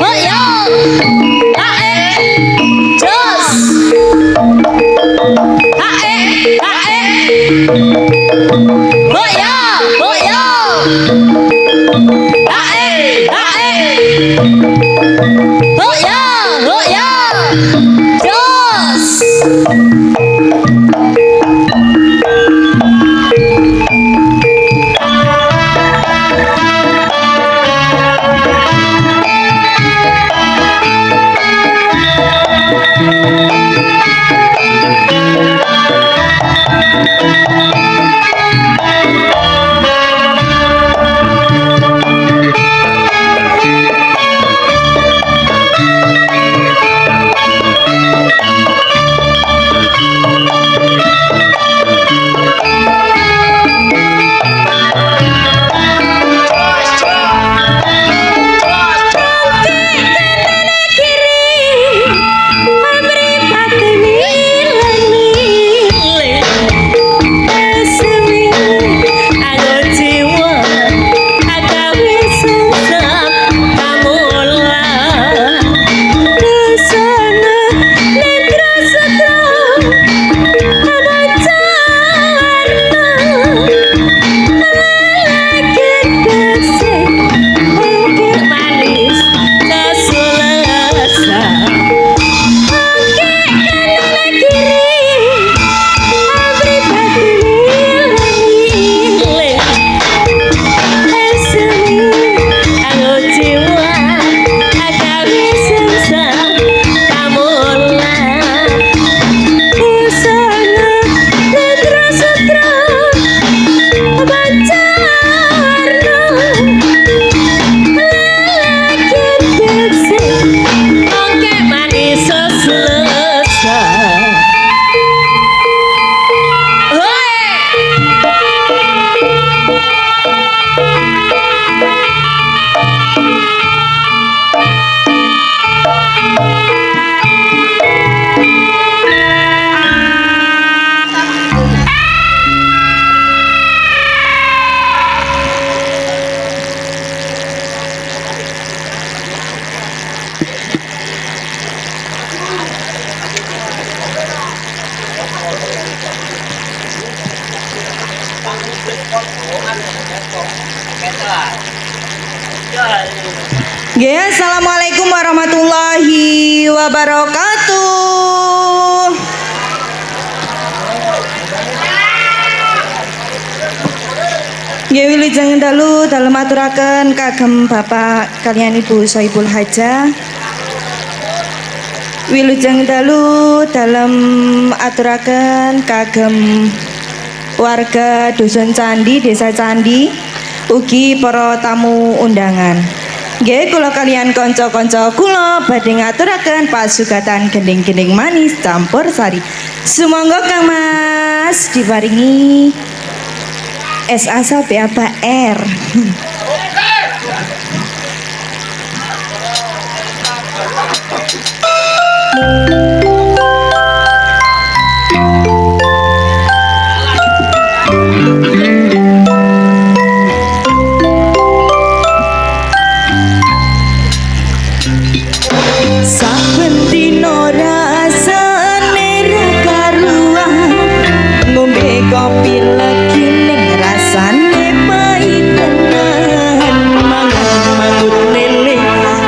Oh, yo. Assalamualaikum warahmatullahi wabarakatuh. Nggih wilujeng dalu dalem aturaken kagem Bapak kaliyan Ibu Soibul Hajah. Wilujeng dalu dalem aturaken kagem warga Dusun Candi, Desa Candi, ugi para tamu undangan. Nggih kula kaliyan kanca-kanca kula badhe ngaturaken pasugatan gending-gending manis campur sari. Sumangga Kang Mas diparingi SA BAPR.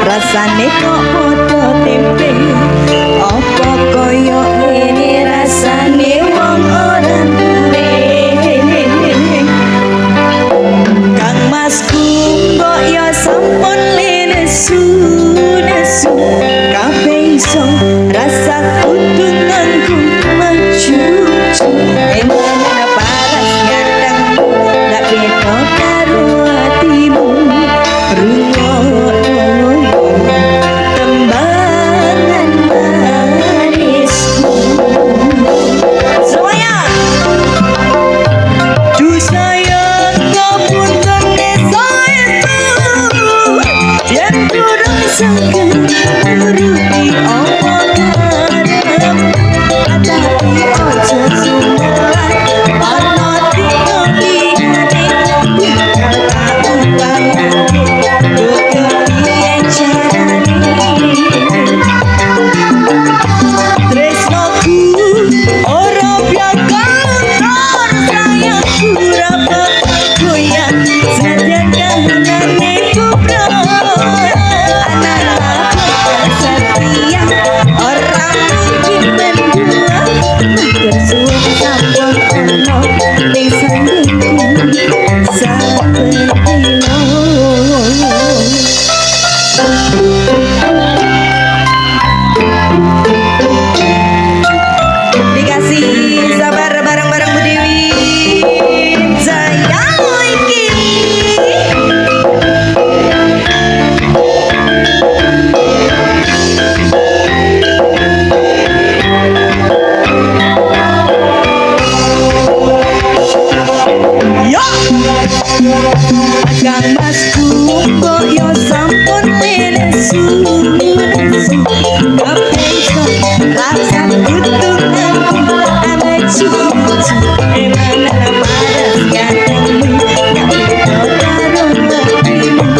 Rasane kok padha tempe apa kaya ngene rasane wong ora duwe. Kang Masku kok ya sampun lenesu nesu kabeh iso rasa kutunganku maju emana paras ganteng dak beda karo atimu rungono Kang Masku kok yo sampun lenesu kabeh iso rasa kutunganku maju emana paras ganteng dak beda karo atimu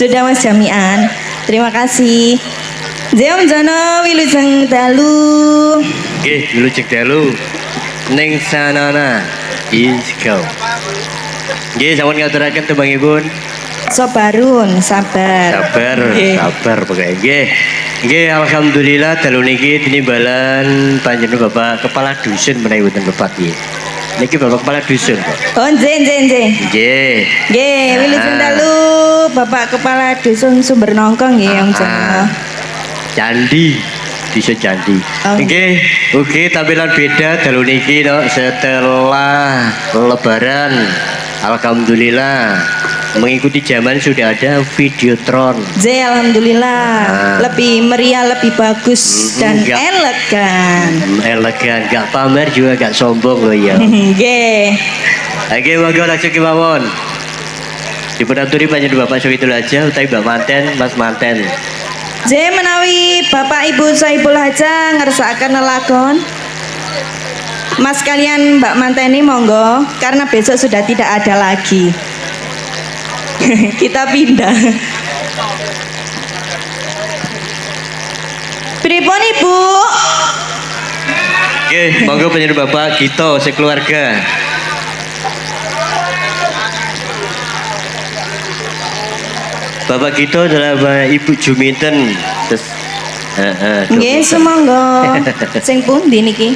Sudah Mas Jamian. Terima kasih. Om Jono wilujeng dalu. Nggih, wilujeng dalu. Ning sanana isko. Nggih, sampun ngaturaken tembangipun. Sobarun, sabar. Sabar pokoke. Nggih, alhamdulillah dalu niki tinimbalan panjenengan Bapak Kepala Dusun menawi wonten lepat nggih. Niki Bapak Kepala Dusun kok. Oh, nggih. Nggih. Nggih, wilujeng dalu Bapak Kepala Dusun Sumber Nongkong nggih Om Jono. Candi Desa Candi. Nggih, ugi tampilan beda dalu niki no, setelah lebaran. Alhamdulillah mengikuti zaman sudah ada videotron. Alhamdulillah lebih meriah, lebih bagus dan elegan. Elegan, gak pamer juga gak sombong loh ya. Nggih. Nggih, monggo langsung kemawon. Dipunaturi panjenengan Bapak Saiful Hajah utawi Mbak Manten, Mas Manten. Menawi Bapak Ibu Saiful Hajah ngersakaken lelagon. Mas kalian Mbak Manteni monggo karena besok sudah tidak ada lagi. Kita pindah. Pripun Ibu? Oke, monggo panjenengan Bapak kita sekeluarga. Bapak kita adalah Ibu Juminten. Nggih, semonggo. Sing pundi niki?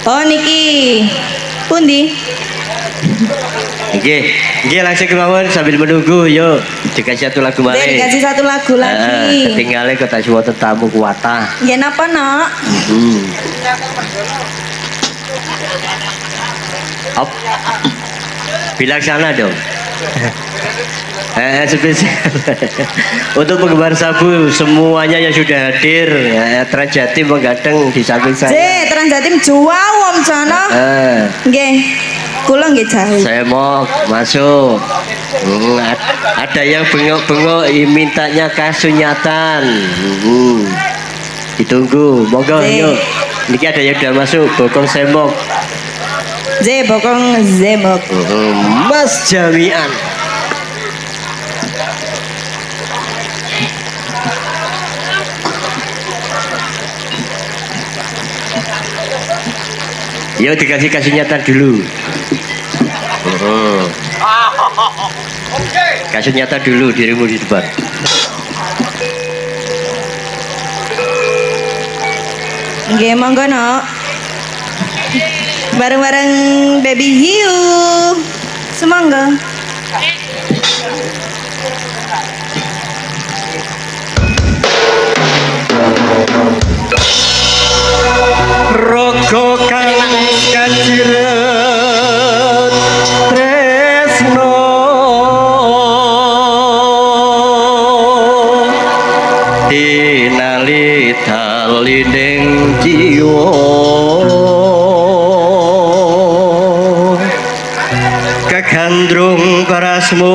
Oh niki. Pundi? Nggih langsung kemawon sambil menunggu yuk dikasih satu lagu malih. Dikasih satu lagu lagi. Ketinggalan kota Jawa tetamu kuwata. Nggih napa Nak? Op. Bilaksana dong. Spesial untuk penggemar sabu semuanya yang sudah hadir. Transjatim menggadang di samping saya. Transjatim jual Om Jono. Nggih. Kula nggih jahe. Saya mau masuk. Ada yang bengok-bengok mintanya kasunyatan. Ditunggu. Monggo yuk. Niki ada yang sudah masuk. Bokong semok. Bokong zemok. Mas Jamian. Yuk dikasih nyata dulu. Kasih nyata dulu dirimu di depan. Nggih monggo Nok. Bareng-bareng Baby Hiu. Semangga. Rogo kang kaciret tresno dinali talining jiwa kagandrung parasmu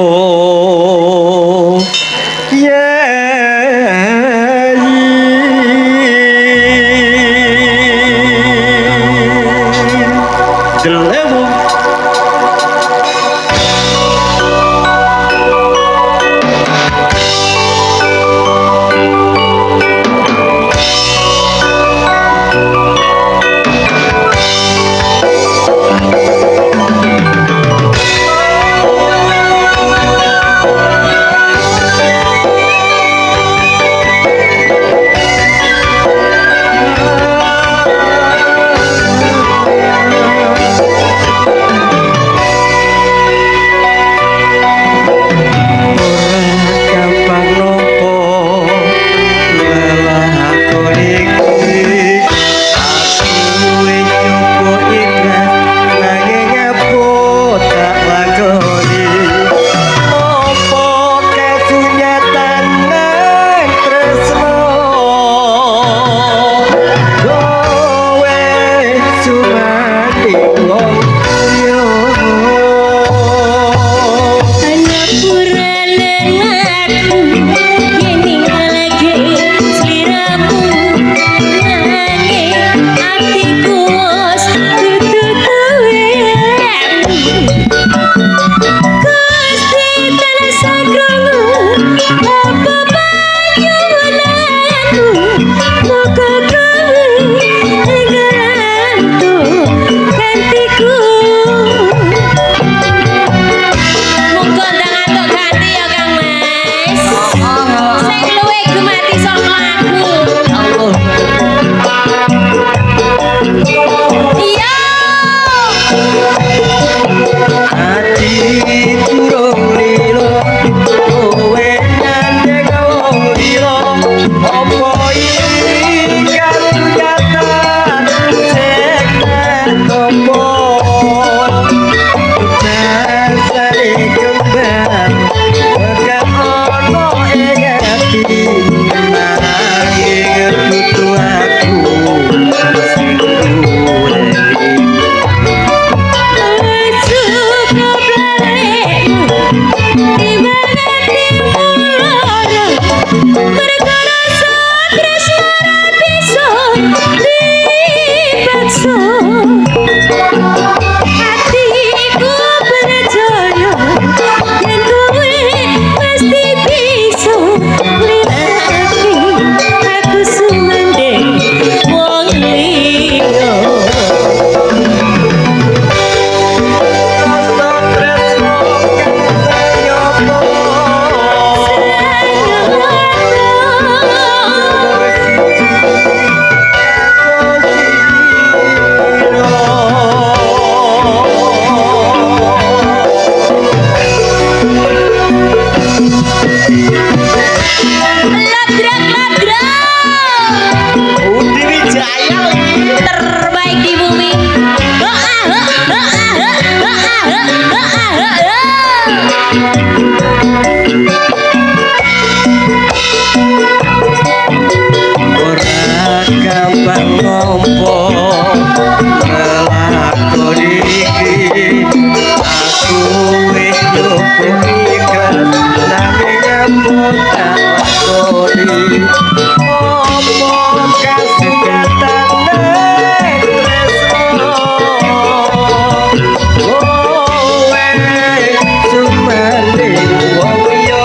ngompo lakon iki aku wis nyukupi nanging nyambut tak lakoni opo kasuketane tresno kowe sumane wong liya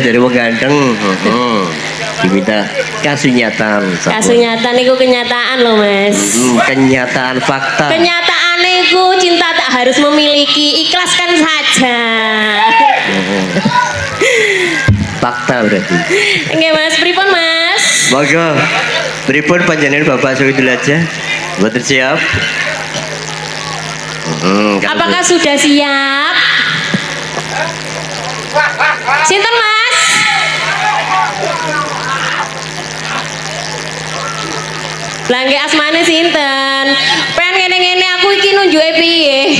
dari wong ganteng diminta kasunyatan kasunyatan itu kenyataan loh mas kenyataan fakta kenyataan itu cinta tak harus memiliki ikhlaskan saja fakta berarti enggak mas pripun mas monggo pripun panjenengan Bapak Sahidul aja mboten siap apakah sudah siap sinten mas Langge asmane sinten pengen ngene aku iki nunjuke piye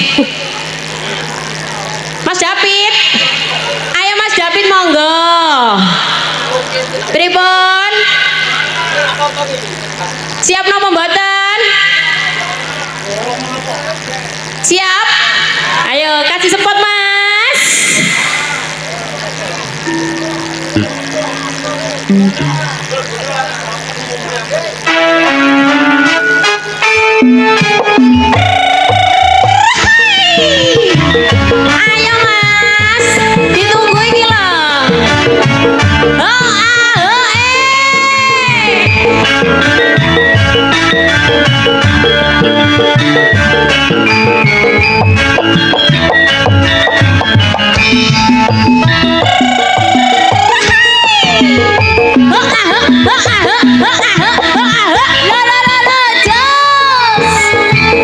Mas David ayo Mas David monggo pripun siap napa mboten siap ayo kasih spot mas ayo mas ditunggu iki lho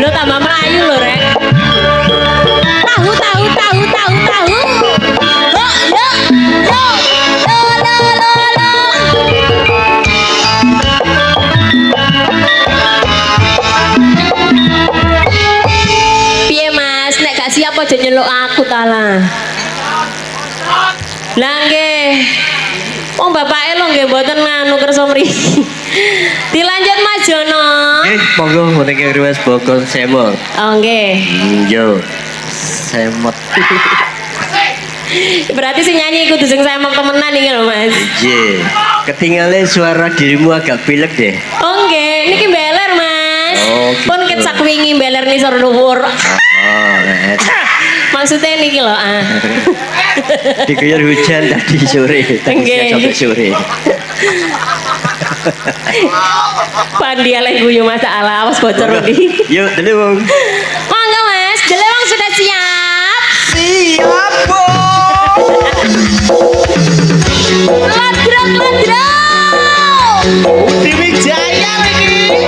lo tambah melayu lo rek tahu piye mas nek gak siap aja nyeluk aku tala lah nggih wong bapake lho nggih mboten nganu kersa mriki dilanjut Mas Jono monggo mriki riwes bokol semot oh nggih yo semot berarti sing nyanyi kudu sing semok temenan iki lho Mas nggih ketinggalan suara dirimu agak pilek deh oh nggih niki beler Mas gitu. pun ket sak wingi beler ni sor dhuwur maksudnya niki lho diguyur hujan tadi sore sampai sore Pandi aleh guyu masalah awas bocor di yuk delewong monggo Mas delewong sudah siap Ladrok ladrok. Dewi Jaya lagi.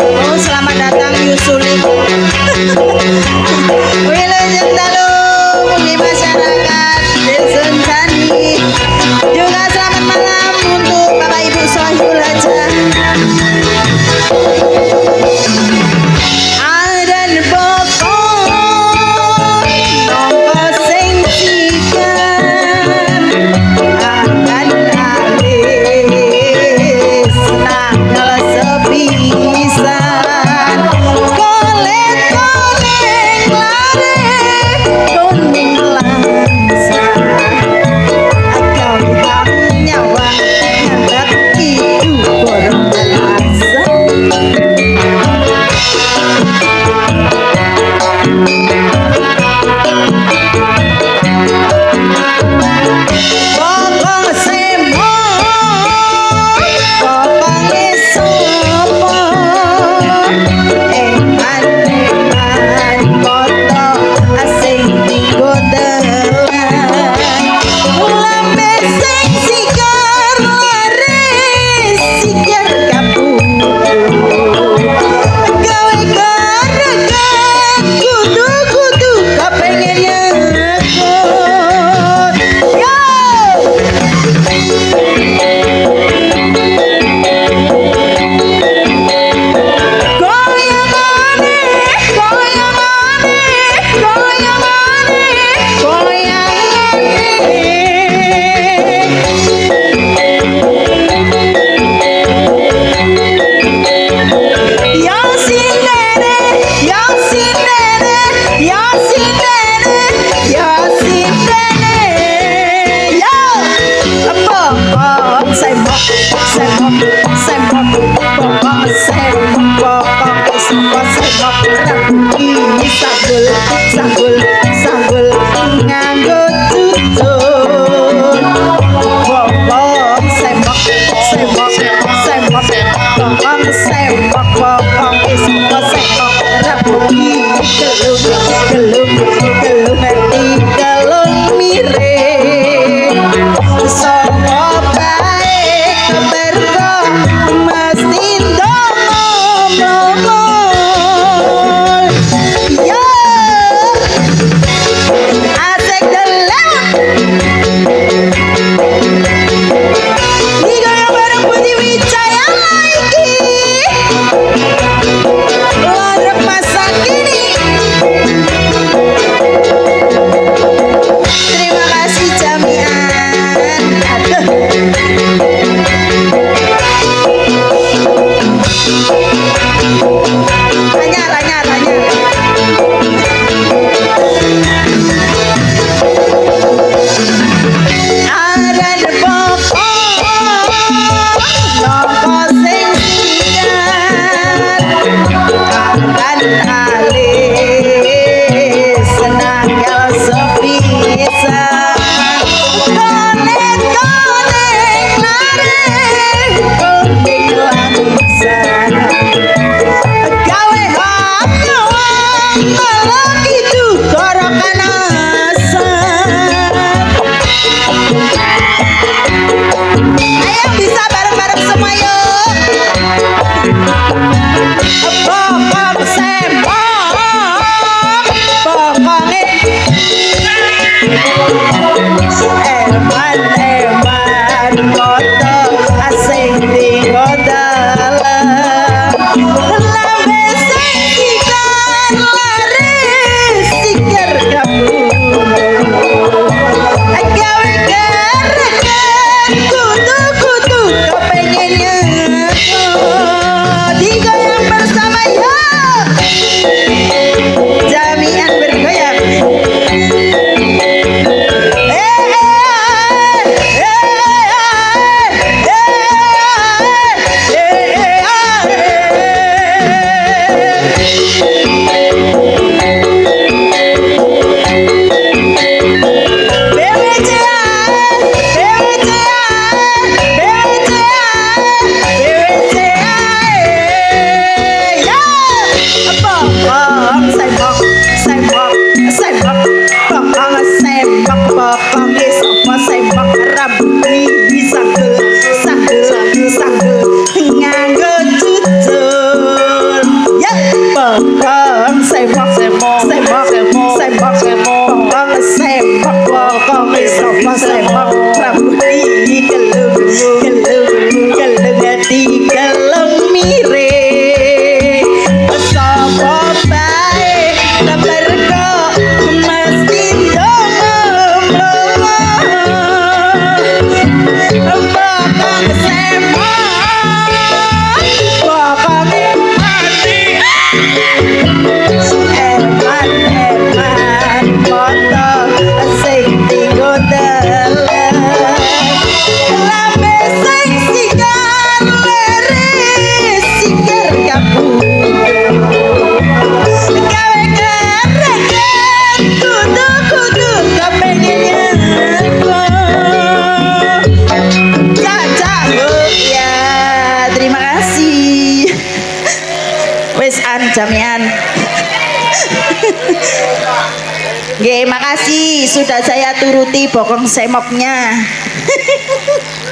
Oh, selamat datang Yusuli. Wilujeng dalu mugi masyarakat Dusun Candi. Juga selamat malam untuk Bapak Ibu Sohibul Hajah. Adan pokok nongko sing sikan akan alis nanggal sepisan kolet-kolet lare kuning langsa akau hak nyawa nyandak itu borong alasan. Bokong semo, bokong isopo, eman-eman koto asing digodelan. Lambe sing sigar laris, sigar kapur. Gawe garagan, kudu-kudu kepengen nyekut. Yo! Goyangane, goyangane, goyangane, goyangane. Yasinere, yasinere, yasinere, yasinere. Yo! Bokong sembok, sembok, sembok, bokong sembok, bokong sembok, sembok, rabuki sanggul, sanggul, sanggul, nganggo tutun. Bokong sembok, sembok, sembok, bokong sembok, bokong sembok, sembok, rabuki gelung, gelung, gelung, gelung miring. Sopo bae keperko mesti ndongol. Yo asik delem. Digoyang bareng Budi Wijaya lagi. Larep masa kini. Terima kasih jamian. Aduh. Tanya, tanya, tanya. Adan pokok nongko sing sikan akan alis nanggal sepisan kolet-kolet lare kuning langsa gawe hak nyawa kalau itu gorokan asap. Ayo bisa bareng-bareng semua yuk. Bokong sembok, bokongnya eman-eman koto asing digodalan. Lambe sing sigar laris, sigar kapur. Gawe garagan, kudu-kudu kepengen nyekut. Digoyang bersama yuk. Jamian bergoyang. wong sepak wong sapa sepak rambut iki gelung hati gelung mire sapa bae sabar kok mesti ndonga wong sepak wong mati eman foto sing tinggo dalan lambe sing sigar leres sigar kabudut gawe kereket kudu kepengen Caca ya terima kasih wes jamian. Nggih, makasih sudah saya turuti bokong semoknya.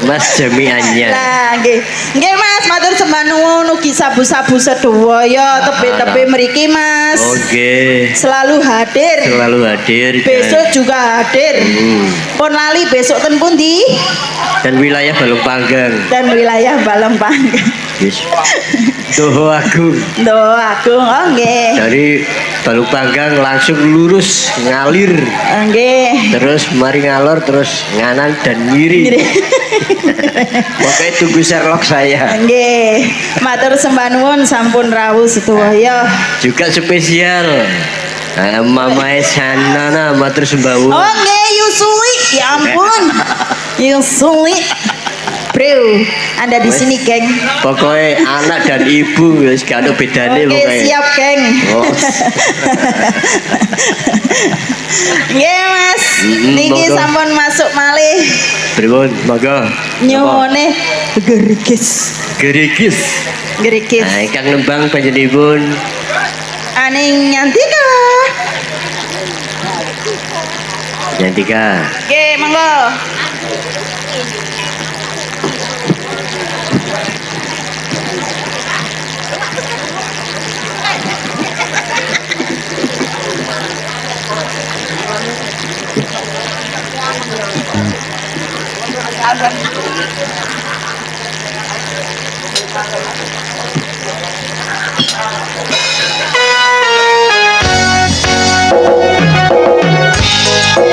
Mas jamiannya. Lah, nggih. Nggih, Mas, matur sembah nuwun ugi sabu-sabu sedaya tebe-tebe mriki, Mas. Oke. Selalu hadir. Selalu hadir. Besok juga hadir. Pun lali besok ten pundi? Dan wilayah Balong Panggang. Dan wilayah Balong Panggang. Yes. Doho Agung. Doho Agung, oh nggih. Dari Balong Panggang langsung lurus ngalir. Nggih. Terus mari ngalor terus nganan dan ngiri. Pokoknya tunggu Sherlock saya. Nggih. Matur sembah nuwun sampun rawuh sedaya. Juga spesial. Mama Sanana matur sembah nuwun. Oh nggih, Yusuli. Ya ampun. Yusuli. Bro, Anda di sini, geng. Pokoknya anak dan ibu wis gak ada bedane Oke, pokoknya. siap, geng. Oh. Nggih, Mas. Niki monggo. sampun masuk malih. Pripun, monggo. Nyuwune gerigis. Gerigis. Gerigis. Nah, ingkang nembang panjenenganipun Aning Nyantika. Yantika. Nggih, monggo.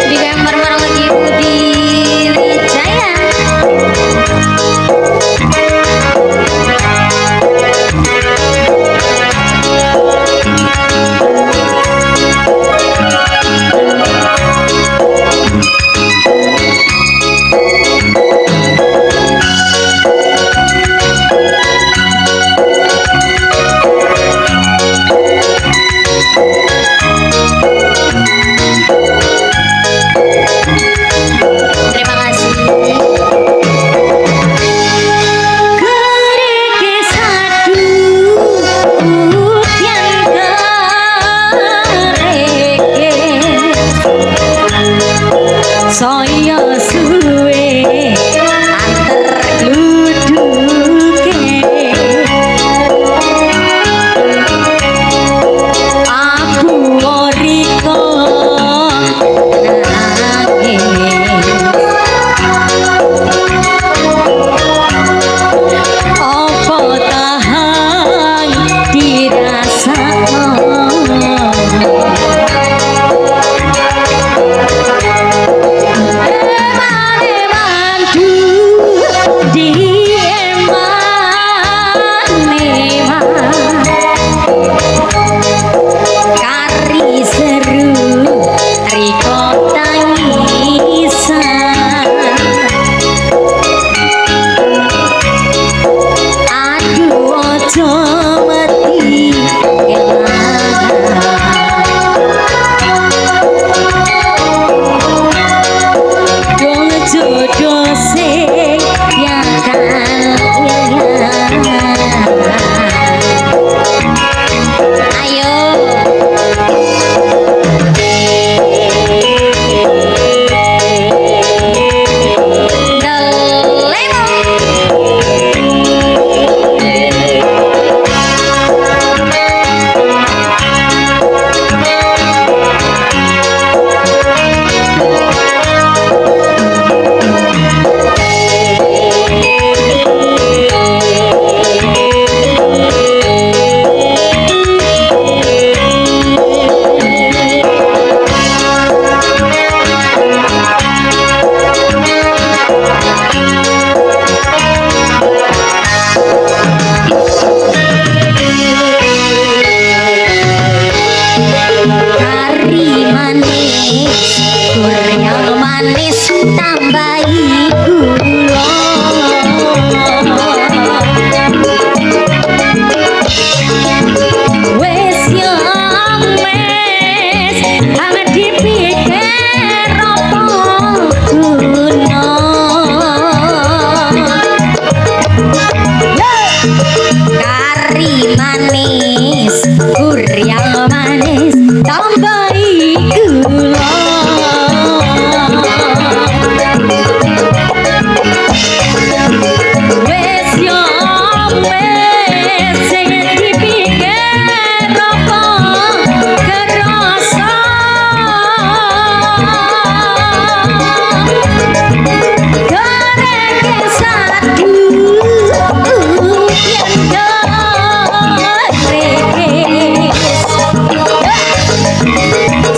Di gambar bareng lagi Budi Wijaya. Terima kasih. Gerigis aduh yang gerigis saya suwe antar gluduke aku oriko nangis apa tahan dirasakno manis tambahi gula. Wes yo wes anget dipikir apa guna. Kari manis yang manis tambahi gula. Wes yo wes sing dipikir apa kerasa. Goreng satu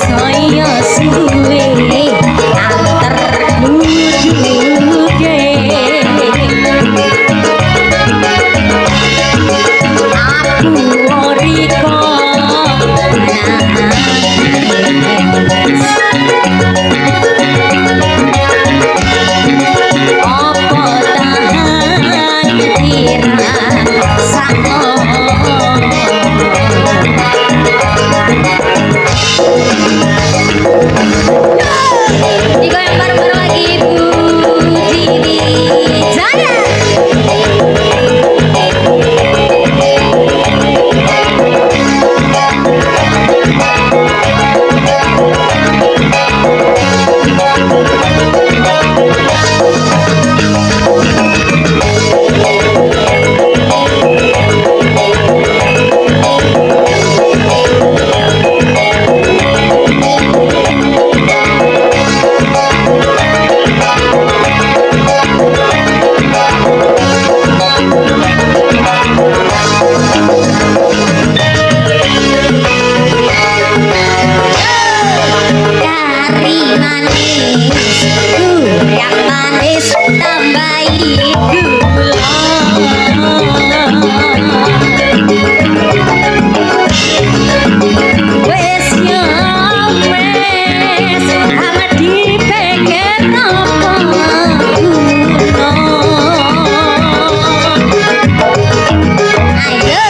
saya suwe antar duduke aku oriko apa tahan dirasakno. Digoyang bareng-bareng lagi Budi Wijaya. Kari manis yang manis tambahi gula. Wes yo wes amat dipikir apa guna. Ayo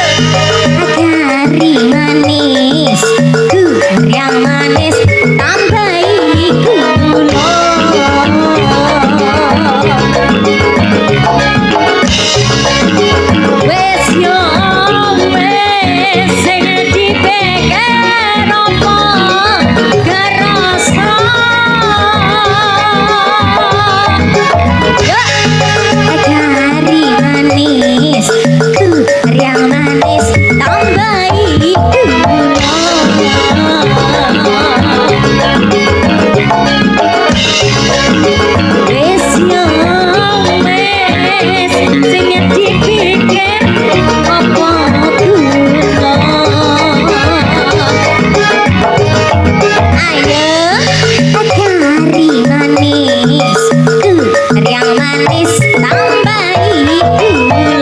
kari manis yang manis tambahi gula. Wes yo wes sing dipikir apa kerasa. Kari manis yang manis tambahi gula. Wes yo wes sing dipikir apa guna. Ayo kari manis yang manis tambahi gula.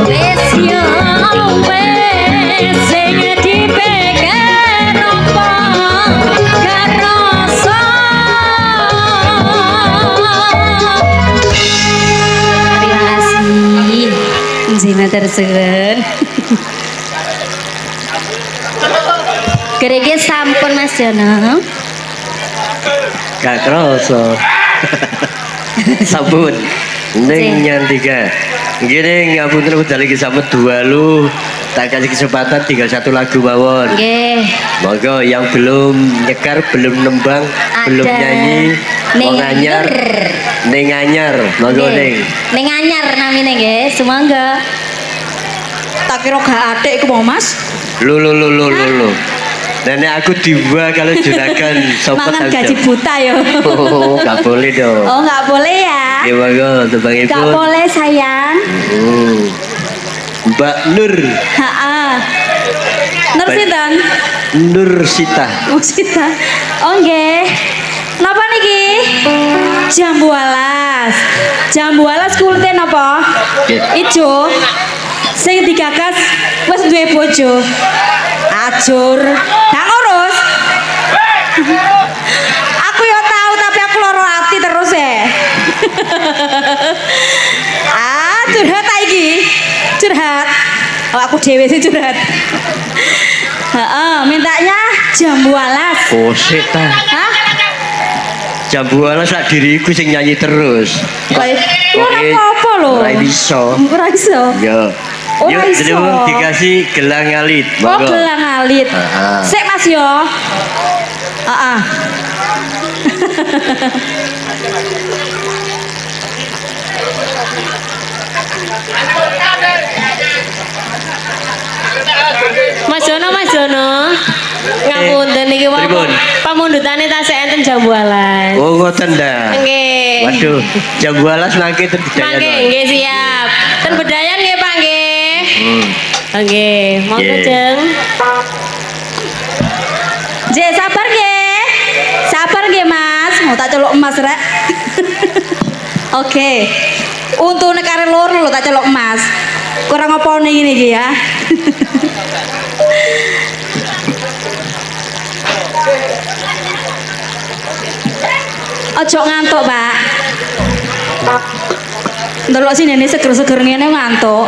Wes yo wes sing dipikir apa kerasa. Terima kasih. Zina tersuwun. Gerege sampun Mas Jono. Gak kerasa. Sabun. Neng nyantika. Gini ngapunten udah lagi sama dua lu. Tak kasih kesempatan tinggal satu lagu mawon. Nggih. Monggo yang belum nyekar, belum nembang, belum nyanyi, mau nganyar, neng nganyar, monggo neng. Ning anyar namine nggih, sumangga. Tak kira gak atik iku mau Mas. Lu. Nenek aku dibuat kalau juragan sobat Mangan gaji buta ya. Oh, gak boleh dong. Oh, gak boleh ya. Ya monggo, tebang ibu. Gak boleh sayang. Mbak Nur. Heeh. Nur sinten? Nur Sita. Oh, Sita. Oh, nggih. Napa niki? Jambu alas. Jambu alas kulite napa? Nggih. Ijo. Sing digagas wis duwe bojo. jujur. Gak ngurus. Aku ya tahu tapi aku loro hati terus ya. Curhat lagi. Curhat. Oh, aku dewe sih curhat. Mintanya jambu alas. Oh, setan. Hah? Jambu alas sak diriku sing nyanyi terus. Ora apa-apa lho. Ora iso. Ora iso. Yo. Ora Yuk, iso. dikasih gelang alit. Oh, Monggo. gelang alit. Sik Mas yo. Heeh. Mas Jono. Ngapunten niki wau pripun? pamundhutane tasih enten jambu alas. Oh, ngoten dah. Nggih. Waduh, jambu alas mangke ten Bedayan. Mangke nggih siap. Ten Bedayan nggih Pak nggih. Nggih, monggo Nggih. Jeng. Sabar nggih. Sabar nggih Mas. Mau tak celuk emas rek. Oke. Untune kare loro lho tak celuk emas. Kurang apa nih iki ya. Ojo ngantuk, Pak. Ndelok sini nih seger-seger ngene ngantuk.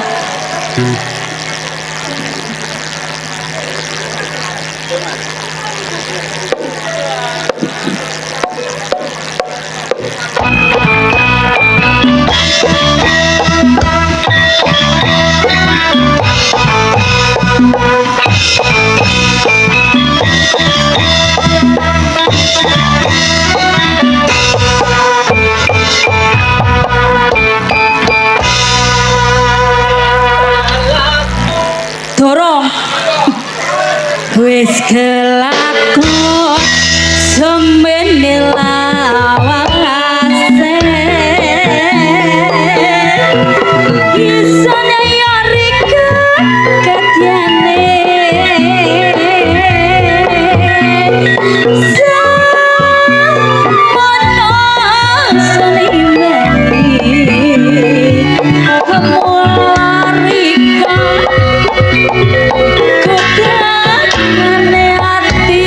Dorong. Wis kelakon semene lawase. Kisane ya rika kadyane. Samono senimeni kemularika kegane hati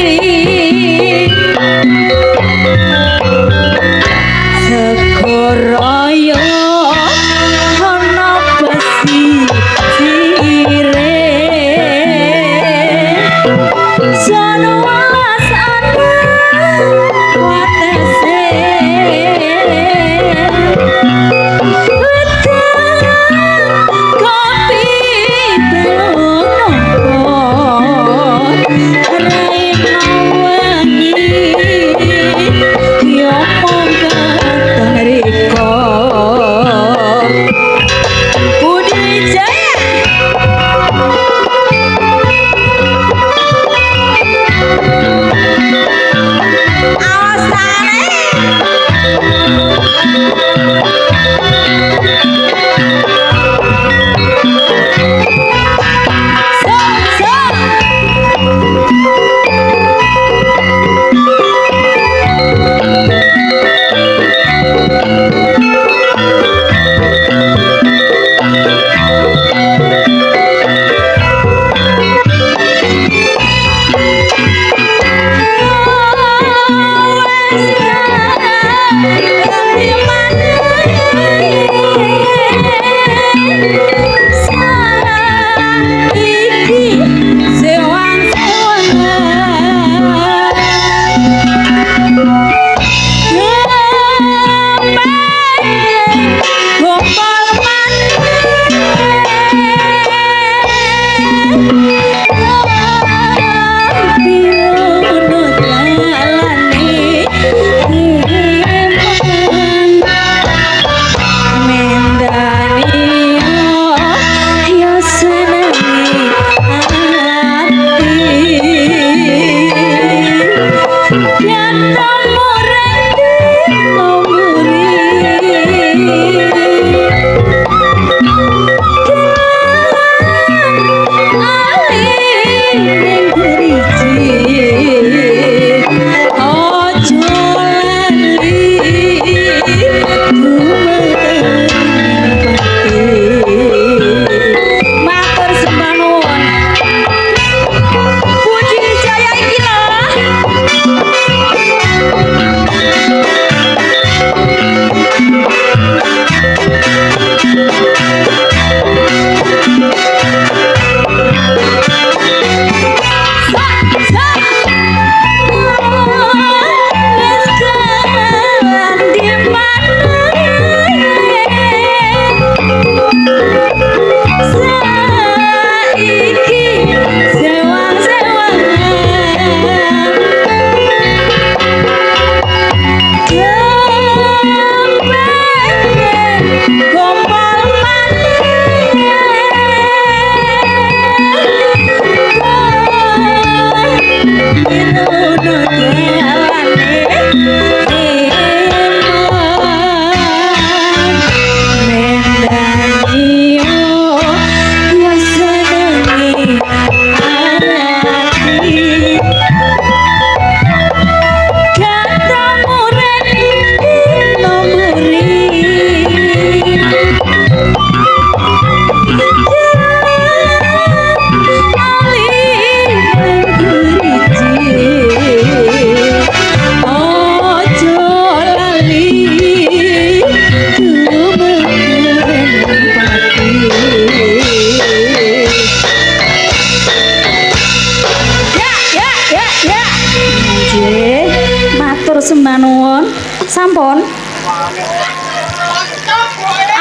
sembah nuwun. Sampun.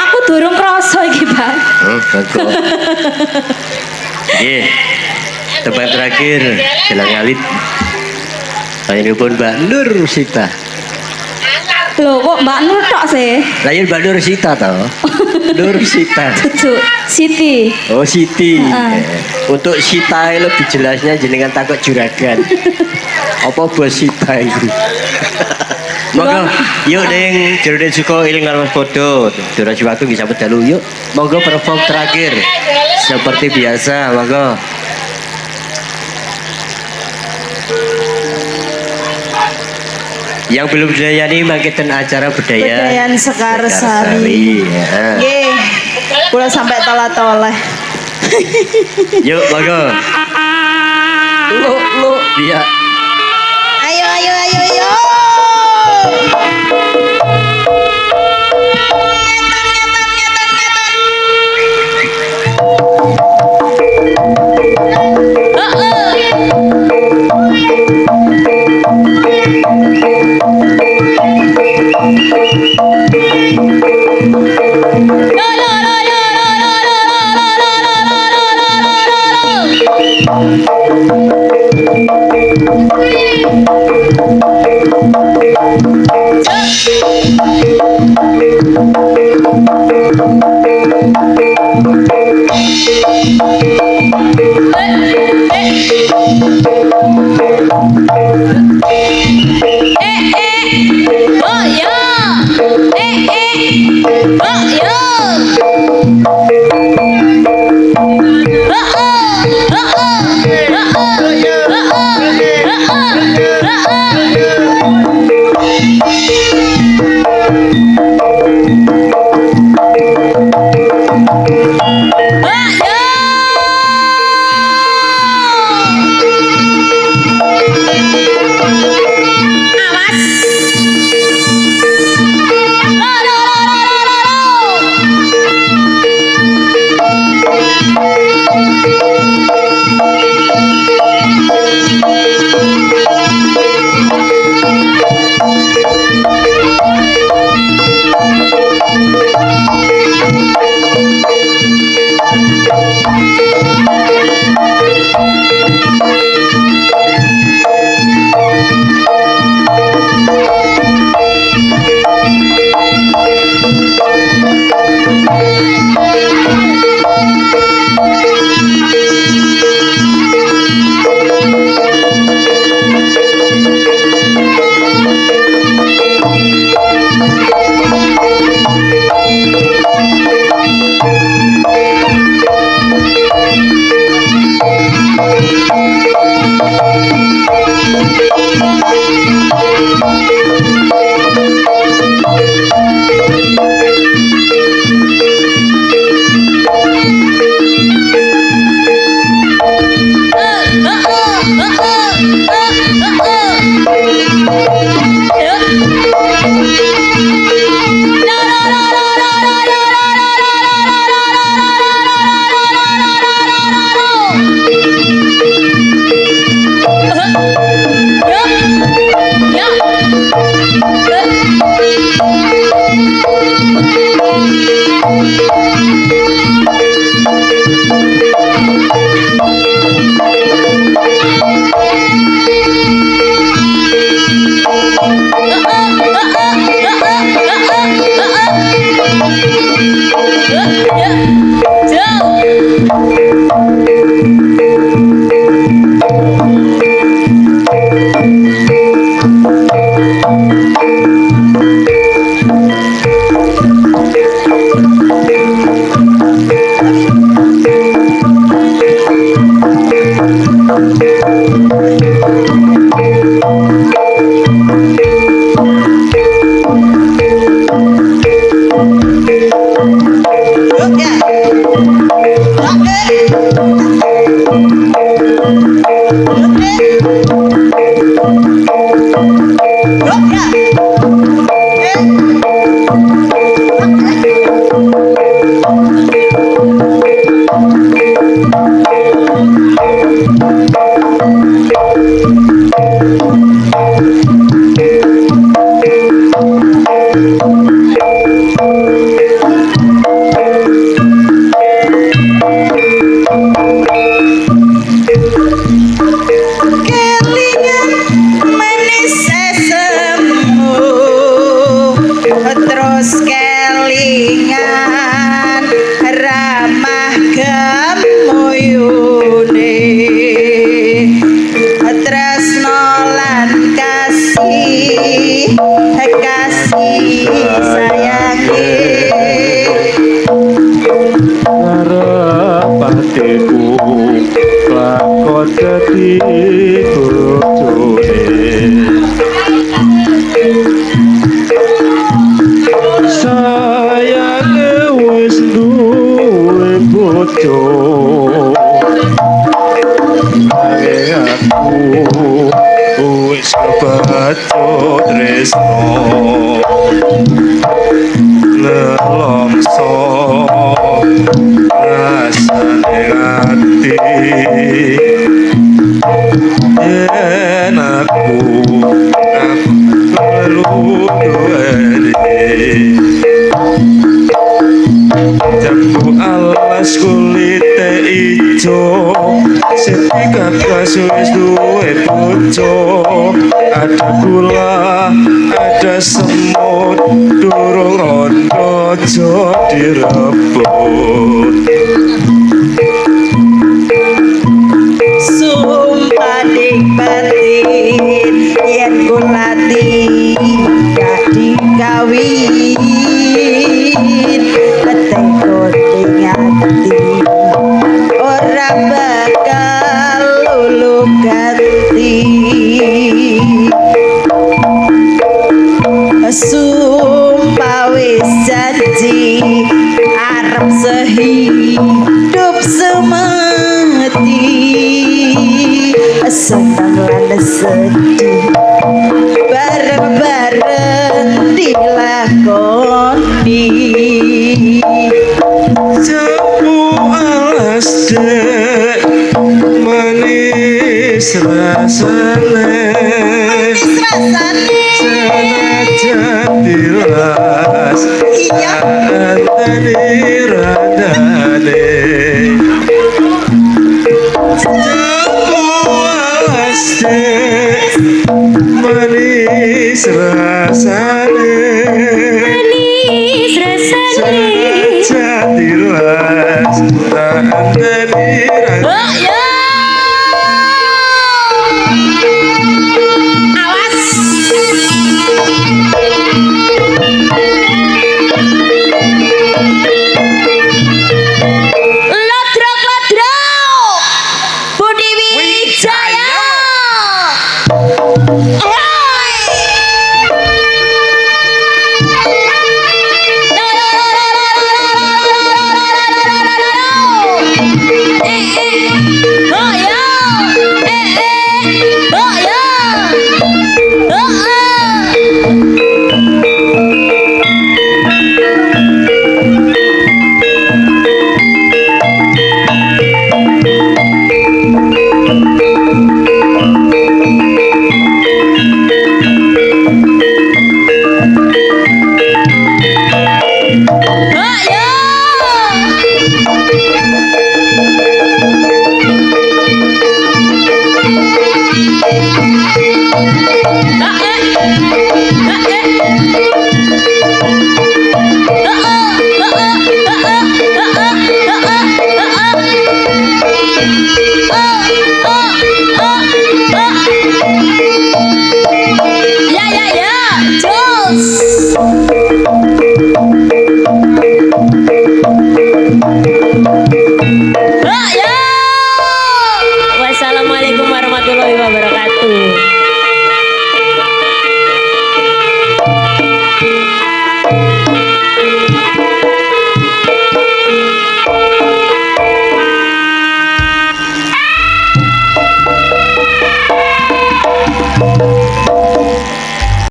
Aku durung krasa iki, Bang. Bagus. Nggih. Tempat terakhir Jelang Alit. Panjenenganipun Mbak Nur Sita. Lho kok Mbak Nur tok sih? Lah yen Mbak Nur Sita to. Nur Sita. Dudu Siti. Oh Siti. Heeh. Untuk Sita lebih jelasnya jenengan takut juragan. Apa bos Sita itu? Monggo yuk ning jerone suka iling karo padha. Durasi waktu bisa pedalu yuk. Monggo perform terakhir. Seperti biasa, monggo. Yang belum dilayani mangketen acara budaya Bedayan Sekarsari. Ya. Nggih. Kula sampai toleh-toleh. Yuk, monggo. Lu dia. Ayo ayo ayo ayo. bojone sayange wis duwe bojo aku wis kebaco tresno lelongso rasane ati yen aku perlu duweni jambu alas kulite ijo seti kakas wis duwe bojo ada gula ada semut durung rondo aja direbut sumpah ning batin yen kulati gak dikawin teko ning ati ora bakal lulu ganti sumpah wis janji arep sehidup semati senang lan sedih bareng-bareng dilakoni jambu alas dek manis rasane senajan dilas anteni radane jambu alas dek manis rasane